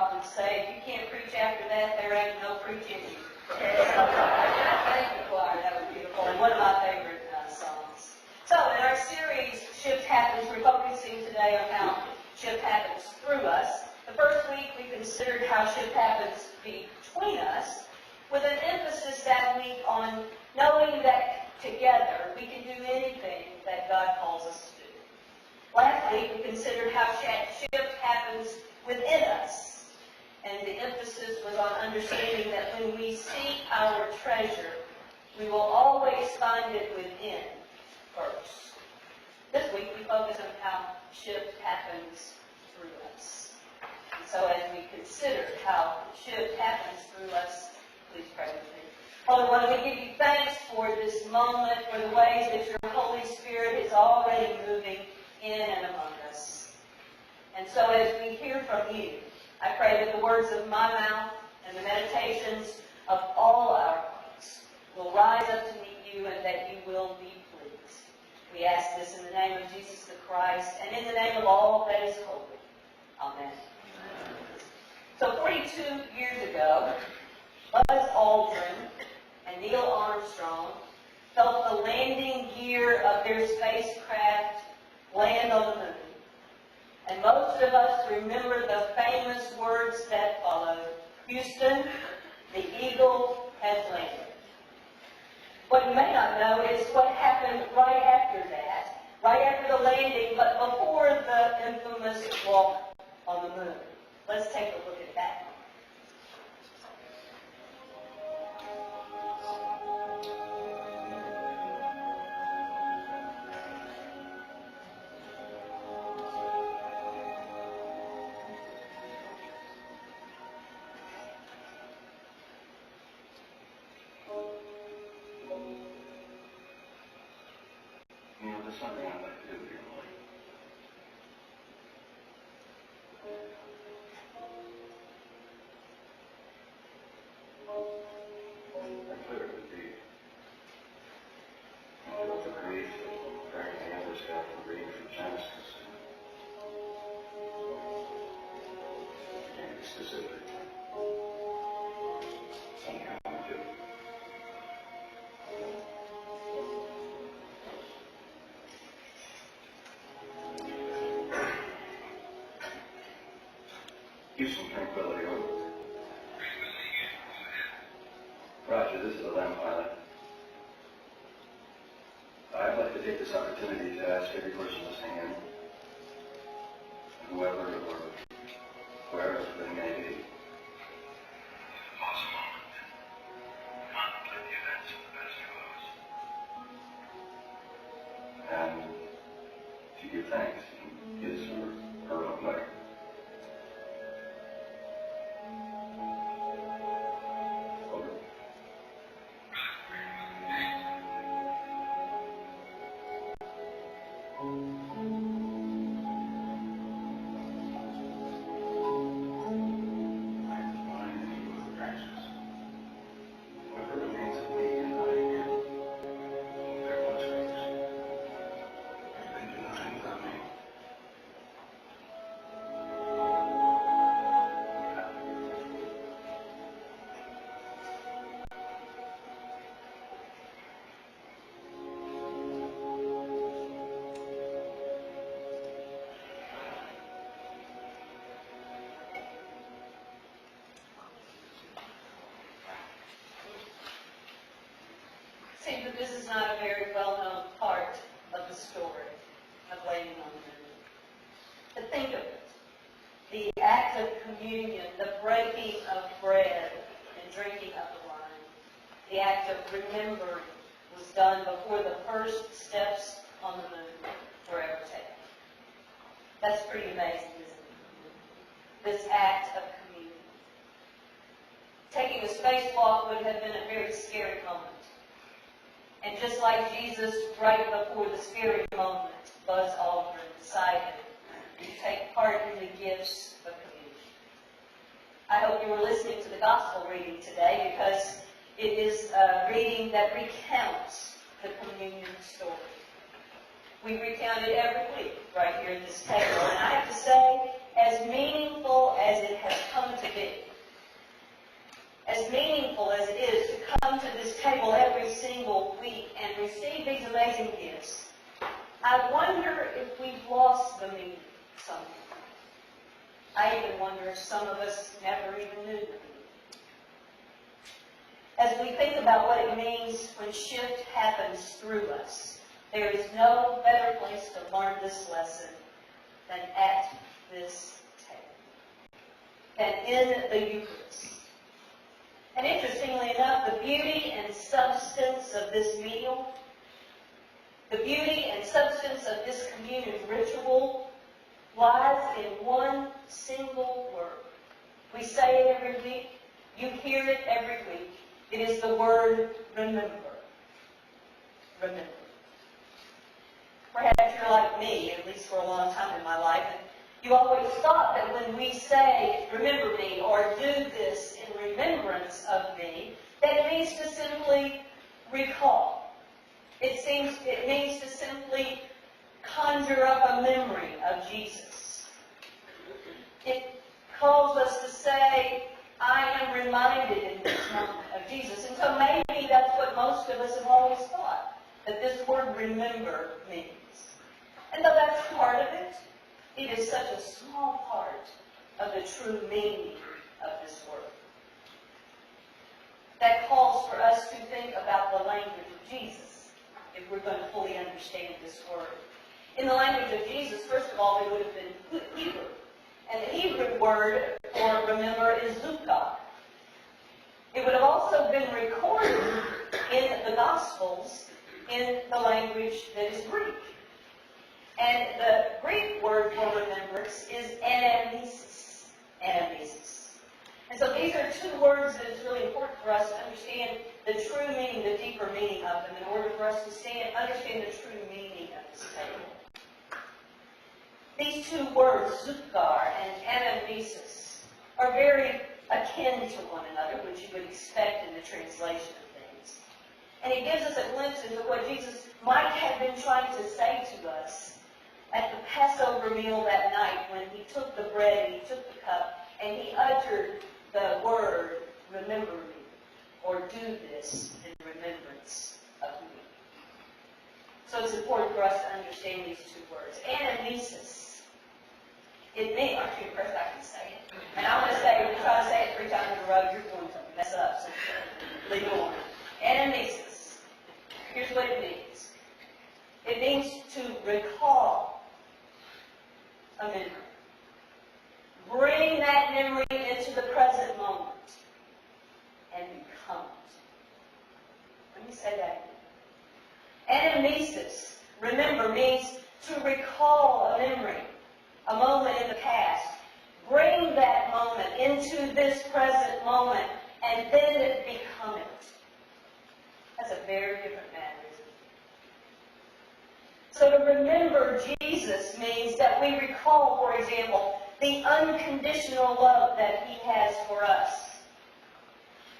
often say, if you can't preach after that, there ain't no preaching you. Thank you, choir. That was beautiful. And one of my favorite songs. So, in our series, Shift Happens, we're focusing today on how shift happens through us. The first week, we considered how shift happens between us, with an emphasis that week on knowing that together we can do anything that God calls us to do. Last week, we considered how shift happens within us. And the emphasis was on understanding that when we seek our treasure, we will always find it within first. This week, we focus on how shift happens through us. And so as we consider how shift happens through us, please pray with me. Father, Lord, we give you thanks for this moment, for the ways that your Holy Spirit is already moving in and among us. And so as we hear from you, I pray that the words of my mouth and the meditations of all our hearts will rise up to meet you and that you will be pleased. We ask this in the name of Jesus the Christ and in the name of all that is holy. Amen. So 42 years ago, Buzz Aldrin and Neil Armstrong felt the landing gear of their spacecraft land on the moon. And most of us remember the famous words that followed. Houston, the Eagle has landed. What you may not know is what happened right after that, right after the landing, but before the infamous walk on the moon. Let's take a look at that. There's something I'd like to do here, Lord. I clear it with thee. I feel the grief of everything others got from reading from Genesis. Can't be specific. Somehow I do. Give some tranquility over. Roger, this is a Lem pilot. I'd like to take this opportunity to ask every person listening in, whoever or wherever they may be, pause a moment, contemplate the events of the past 2 hours, and to give thanks in his or her own way. See, but this is not a very well-known part of the story of landing on the moon. But think of it. The act of communion, the breaking of bread and drinking of the wine, the act of remembering was done before the first steps on the moon were ever taken. That's pretty amazing, isn't it? This act of communion. Taking a spacewalk would have been a very scary moment. And just like Jesus, right before the scary moment, Buzz Aldrin decided to take part in the gifts of communion. I hope you were listening to the gospel reading today because it is a reading that recounts the communion story. We recount it every week right here at this table. And I have to say, as meaningful as it has come which some of us never even knew. As we think about what it means when shift happens through us, there is no better place to learn this lesson than at this table, than in the Eucharist. And interestingly enough, the beauty and substance of this meal, the beauty and substance of this communion ritual lies in one single word. We say it every week. You hear it every week. It is the word remember. Remember. Perhaps you're like me, at least for a long time in my life, and you always thought that when we say remember me or do this in remembrance of me, that it means to simply recall. It means to simply conjure up a memory of Jesus. It calls us to say, I am reminded in this moment of Jesus. And so maybe that's what most of us have always thought, that this word remember means. And though that's part of it, it is such a small part of the true meaning of this word. That calls for us to think about the language of Jesus, if we're going to fully understand this word. In the language of Jesus, first of all, it would have been Hebrew. And the Hebrew word for remember is zukar. It would have also been recorded in the Gospels in the language that is Greek. And the Greek word for remembrance is anamnesis. Anamnesis. And so these are two words that it's really important for us to understand the true meaning, the deeper meaning of them, in order for us to understand the true meaning of this table. These two words, zukar and anamnesis, are very akin to one another, which you would expect in the translation of things. And it gives us a glimpse into what Jesus might have been trying to say to us at the Passover meal that night when he took the bread and he took the cup and he uttered the word, remember me, or do this in remembrance of me. So it's important for us to understand these two words. Anamnesis. It means, aren't you impressed I can say it? And I'm going to say, if you try to say it 3 times in a row, you're going to mess up. So leave it alone. Anamnesis. Here's what it means. It means to recall a memory. Bring that memory into the present moment and become it. Let me say that again. Anamnesis, remember, means to recall a memory, a moment in the past. Bring that moment into this present moment and then become it. That's a very different matter, isn't it? So to remember Jesus means that we recall, for example, the unconditional love that he has for us.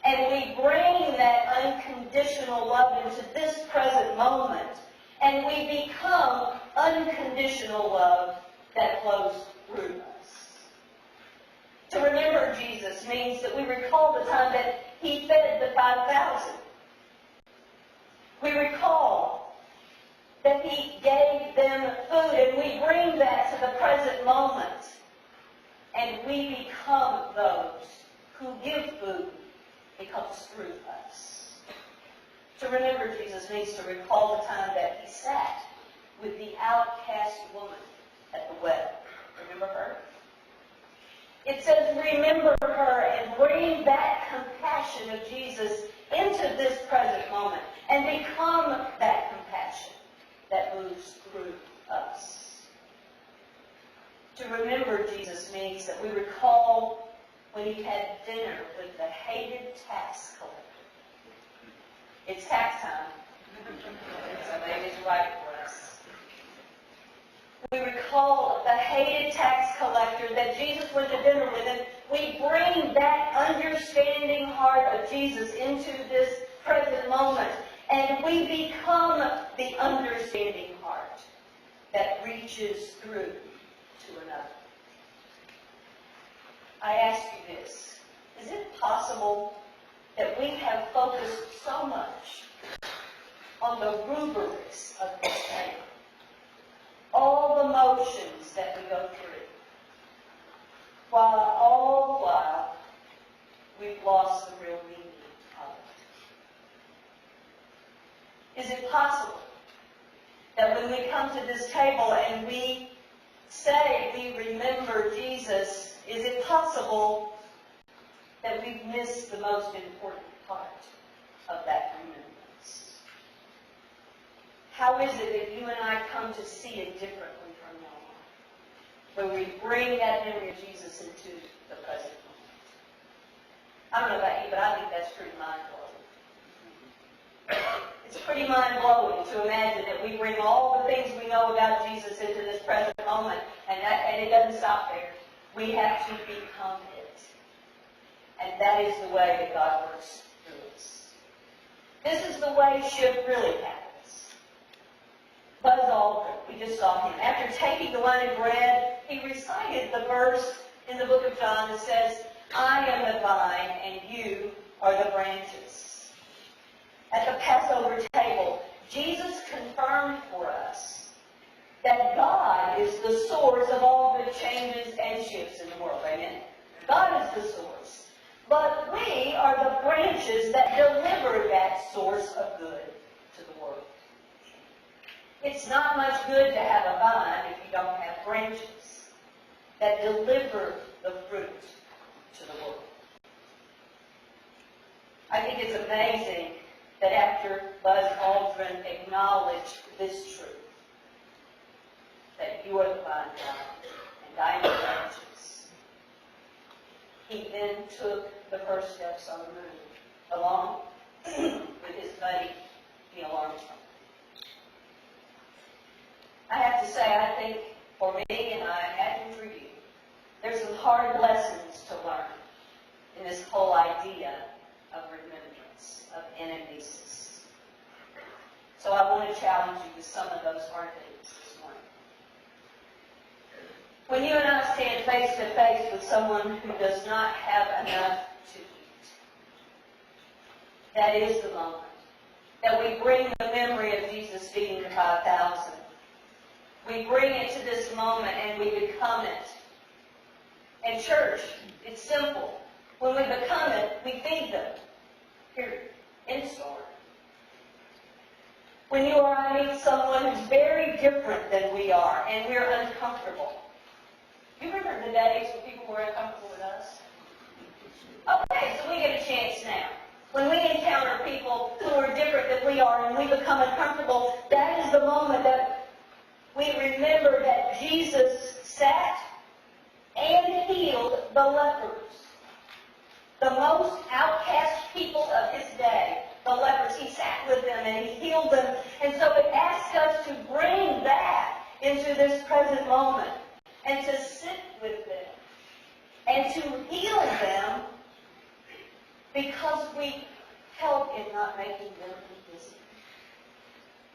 And we bring that unconditional love into this present moment, and we become unconditional love that flows through us. To remember Jesus means that we recall the time that he fed the 5,000. We recall that he gave them food, and we bring that to the present moment. And we become those who give food. It comes through us. To remember Jesus means to recall the time that he sat with the outcast woman at the well. Remember her? It says remember her and bring that compassion of Jesus into this present moment and become that compassion that moves through us. To remember Jesus means that we recall when he had dinner with the hated tax collector. It's tax time, so maybe it's right for us. We recall the hated tax collector that Jesus went to dinner with, and we bring that understanding heart of Jesus into this present moment, and we become the understanding heart that reaches through to another. I ask you this, is it possible that we have focused so much on the rubrics of this table, all the motions that we go through, while all the while we've lost the real meaning of it. Is it possible that when we come to this table and we say we remember Jesus, is it possible that we've missed the most important part of that remembrance? How is it that you and I come to see it differently from now on, when we bring that memory of Jesus into the present moment? I don't know about you, but I think that's pretty mind-blowing. It's pretty mind-blowing to imagine that we bring all the things we know about Jesus into this present moment, and it doesn't stop there. We have to become it. And that is the way that God works through us. This is the way shift really happens. Buzz Aldrin, we just saw him. After taking the wine and bread, he recited the verse in the book of John that says, I am the vine and you are the branches. At the Passover table, Jesus confirmed for us that God is the source of all the changes and shifts in the world. Amen? God is the source. But we are the branches that deliver that source of good to the world. It's not much good to have a vine if you don't have branches that deliver the fruit to the world. I think it's amazing that after Buzz Aldrin acknowledged this truth, that you are the vine and I am the branches, he then took the first steps on the moon, along with his buddy, Neil Armstrong. I have to say, I think for me, and I imagine for you, there's some hard lessons to learn in this whole idea of remembrance, of anamnesis. So I want to challenge you with some of those hard things this morning. When you and I stand face to face with someone who does not have enough to eat, that is the moment that we bring the memory of Jesus feeding the 5,000. We bring it to this moment and we become it. And church, it's simple. When we become it, we feed them. Period. End story. When you or I meet someone who's very different than we are and we're uncomfortable. You remember the days when people were uncomfortable with us? Okay, so we get a chance now. When we encounter people who are different than we are and we become uncomfortable, that is the moment that we remember that Jesus sat and healed the lepers. The most outcast people of his day, the lepers. He sat with them and he healed them. And so it asks us to bring that into this present moment and to sit with them and to heal them because we help in not making them invisible.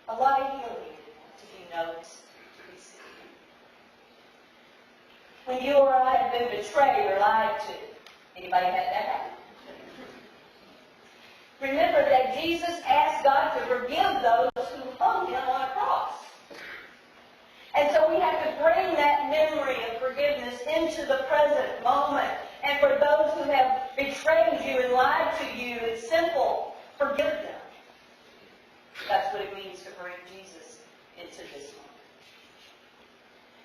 A lot of healing to be noticed, to be seen. When you or I have been betrayed or lied to, anybody had that happen? Remember that Jesus asked God to forgive those who hung him on a cross. And so we have to bring that memory of forgiveness into the present moment. And for those who have betrayed you and lied to you, it's simple. Forgive them. That's what it means to bring Jesus into this moment.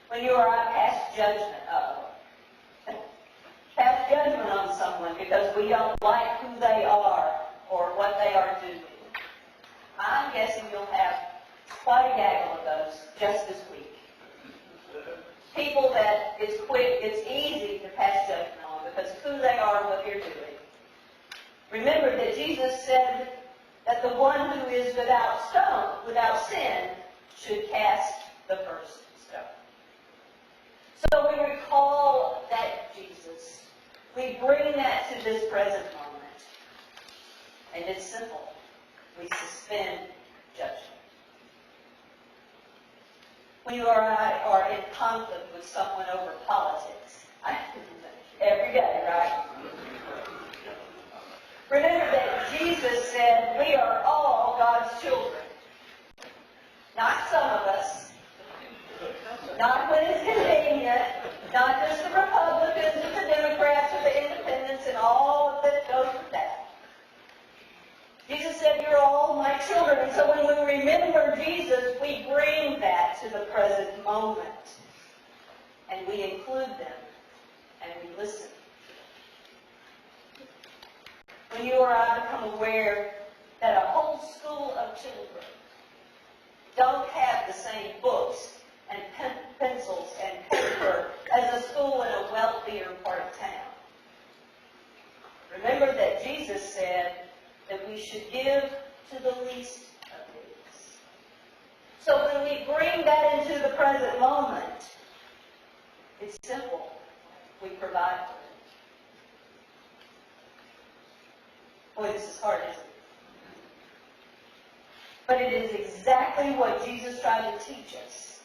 When you or I pass judgment, pass judgment on someone because we don't like who they are or what they are doing, I'm guessing you'll have quite a gaggle of those just this week. People that it's easy to pass judgment on because of who they are and what they're doing. Remember that Jesus said that the one who is without sin, should cast the first stone. So we recall that Jesus. We bring that to this present moment. And it's simple. We suspend judgment. When you or I are in conflict with someone over politics, every day, right? Remember that Jesus said we are all God's children. Not some of us. Not when it's convenient. Not just the Republicans and the like children. And so when we remember Jesus, we bring that to the present moment. And we include them. And we listen. When you or I become aware that a whole school of children don't have the same books and pencils and paper as a school in a wealthier part of town. Remember that Jesus said that we should give to the least of these. So when we bring that into the present moment, it's simple. We provide for them. Boy, this is hard, isn't it? But it is exactly what Jesus tried to teach us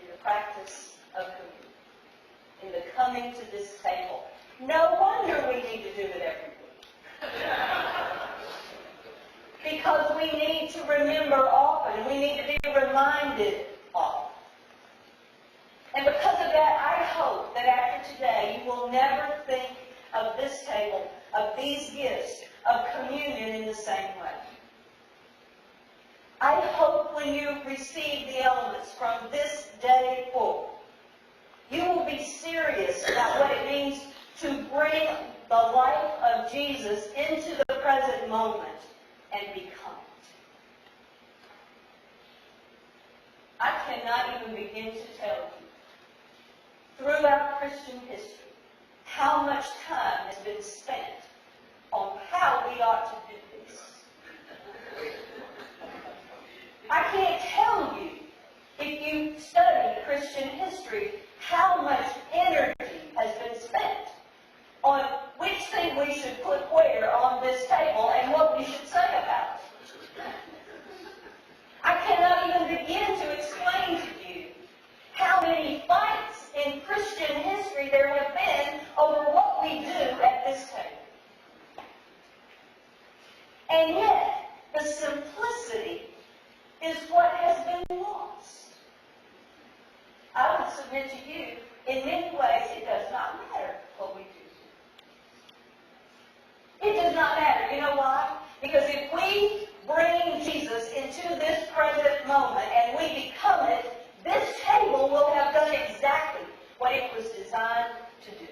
in the practice of communion, in the coming to this table. No wonder we need to do it every week. Because we need to remember often. We need to be reminded often. And because of that, I hope that after today, you will never think of this table, of these gifts, of communion in the same way. I hope when you receive the elements from this day forward, you will be serious about what it means to bring the life of Jesus into the present moment and become it. I cannot even begin to tell you, throughout Christian history, how much time has been spent on how we ought to do this. I can't tell you, if you study Christian history, how much energy has been spent on which thing we should put where on this table and what we should say about it. I cannot even begin to explain to you how many fights in Christian history there have been over what we do at this table. And yet, the simplicity is what has been lost. I would submit to you, in many ways, it does not matter what we do. It does not matter. You know why? Because if we bring Jesus into this present moment and we become it, this table will have done exactly what it was designed to do.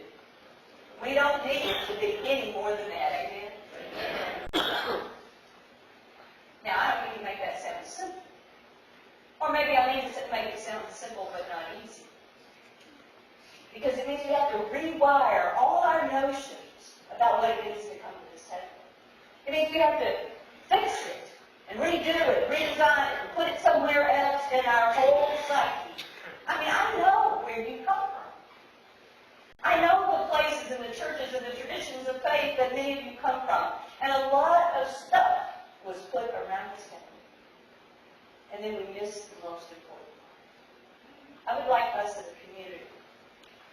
We don't need it to be any more than that. Amen? Now, I don't need to make that sound simple. Or maybe I need to make it sound simple but not easy. Because it means we have to rewire all our notions about what it means to come to this table. It means we have to fix it and redo it, redesign it, and put it somewhere else in our whole psyche. I mean, I know where you come from. I know the places and the churches and the traditions of faith that many of you come from. And a lot of stuff was put around this table. And then we missed the most important part. I would like us as a community,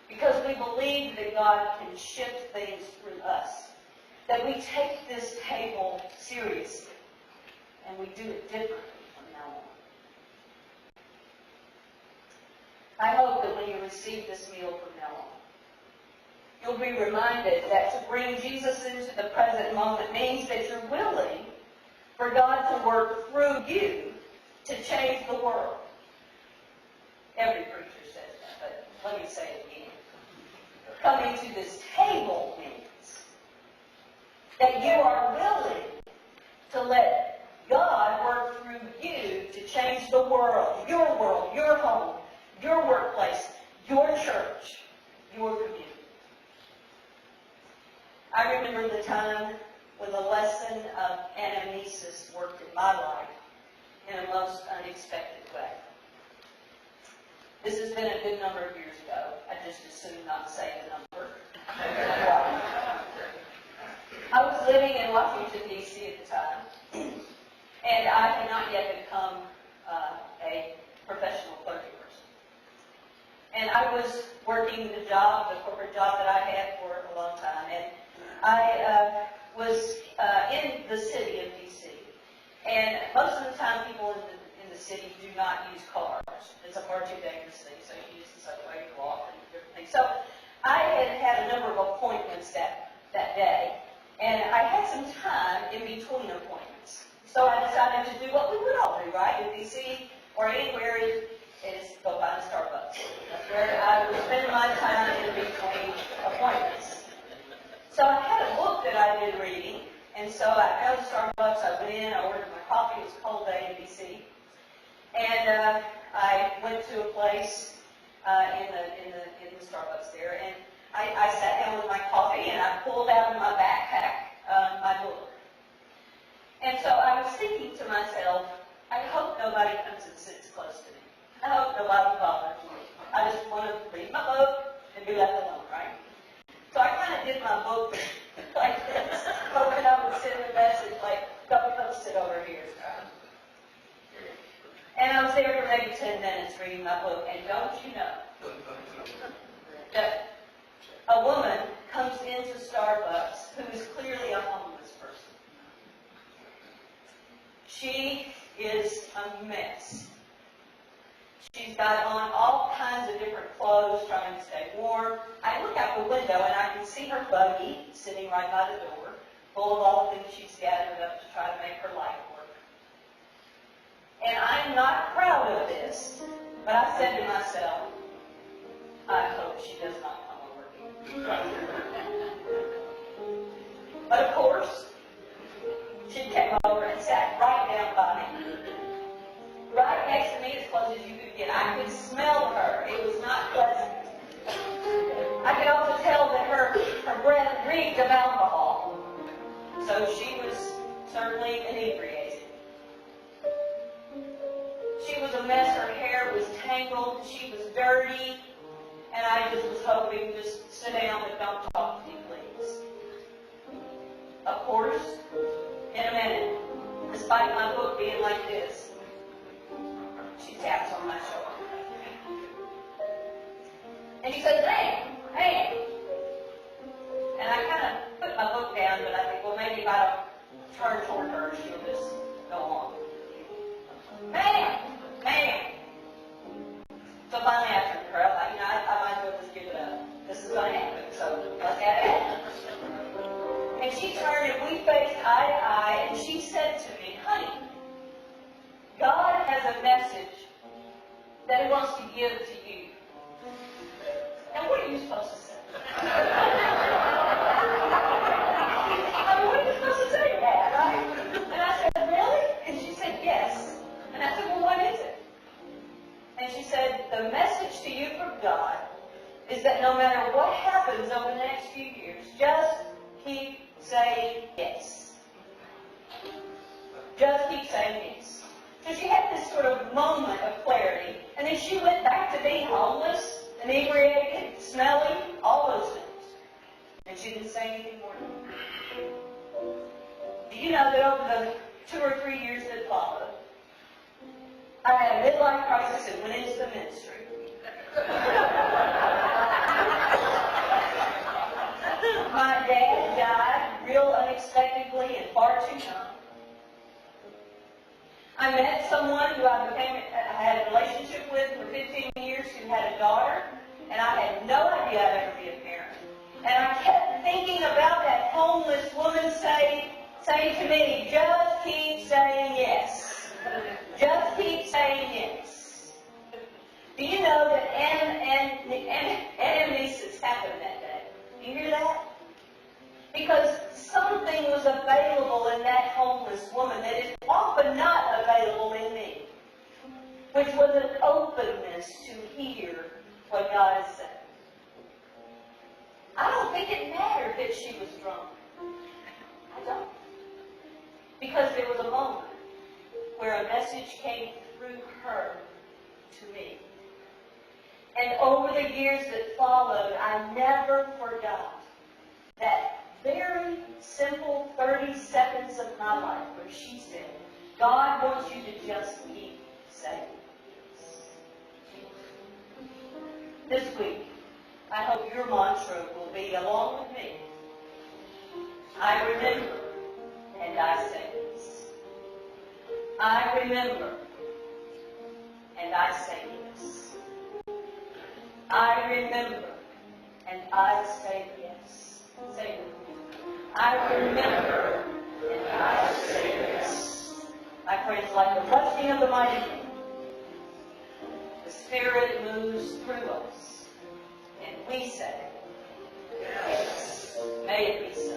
because we believe that God can shift things through us, that we take this table seriously, and we do it differently from now on. I hope that when you receive this meal from now on, you'll be reminded that to bring Jesus into the present moment means that you're willing for God to work through you to change the world. Every preacher says that, but let me say it again. Coming to this table means that you are willing to let God work through you to change the world, your home, your workplace, your church, your community. I remember the time when the lesson of anamnesis worked in my life in a most unexpected way. This has been a good number of years ago. I just assumed not to say the number. I was living in Washington, D.C. at the time, and I had not yet become a professional clergy person. And I was working the corporate job that I had for a long time, and I was in the city of D.C. And most of the time, people in the city do not use cars. It's a far too dangerous thing, so you use the subway, you walk, and different things. So I had a number of appointments that day, and I had some time in between appointments. So So I decided to do what we would all do, right? If you see or anywhere is go find Starbucks. That's where I would spend my time in between appointments. So I had a book that I'd been reading, and so I found Starbucks. I went in, I ordered my coffee. It was a cold day in D.C. And I went to a place in the Starbucks there, and I sat down with my coffee, and I pulled out of my backpack my book. And so I was thinking to myself, I hope nobody comes and sits close to me. I hope nobody bothers me. I just want to read my book and be left alone, right? So I kind of did my book like this, hoping I would send a message like, don't post it over here. And I was there for maybe 10 minutes reading my book, and don't you know that a woman comes into Starbucks who is clearly a homeless person. She is a mess. She's got on all kinds of different clothes, trying to stay warm. I look out the window and I can see her buggy sitting right by the door, full of all the things she's gathered up to try to make her life work. And I'm not proud of this, but I said to myself, I hope she does not come over here. But of course, she came over and sat right down by me. Right next to me, as close as you could get. I could smell her. It was not pleasant. I could also tell that her breath reeked of alcohol. So she was certainly inebriated. She was a mess. Her hair was tangled. She was dirty. And I just was hoping, just sit down and don't talk to me, please. Of course, in a minute, despite my book being like this, she taps on my shoulder. And she says, hey. And I kind of put my book down, but I think, well, maybe if I don't turn toward her, she'll just go on. Ma'am. So finally I turned to her. I thought, I might as well just give it up. This is going to happen, so let's get it. And she turned and we faced eye to eye, and she said to me, honey, God has a message that He wants to give to you. Now, what are you supposed to say? What are you supposed to say to that, right? And I said, really? And she said, yes. And I said, well, what is it? And she said, the message to you from God is that no matter what happens over the next few years, just keep saying yes. Just keep saying yes. So she had this sort of moment of clarity, and then she went back to being homeless, inebriated, smelly, all those things. And she didn't say anything more. Do you know that over the 2 or 3 years that followed, I had a midlife crisis and went into the ministry. My dad died real unexpectedly and far too young. I met someone who I had a relationship with for 15 years who had a daughter, and I had no idea I'd ever be a parent. And I kept thinking about that homeless woman saying to me, just keep saying yes. Just keep saying yes. Do you know that anamnesis happened that day? Do you hear that? Because something was available in that homeless woman that is often not available in me, which was an openness to hear what God is saying. I don't think it mattered that she was drunk. I don't. Because there was a moment where a message came through her to me. And over the years that followed, I never forgot that very simple 30 seconds of my life where she said, God wants you to just keep saying yes. This week, I hope your mantra will be, along with me, I remember and I say yes. I remember and I say yes. I remember and I say yes. Say it with me. I remember and I say yes. My friends, like the rushing of the mighty wind, the Spirit moves through us, and we say, yes, may it be so.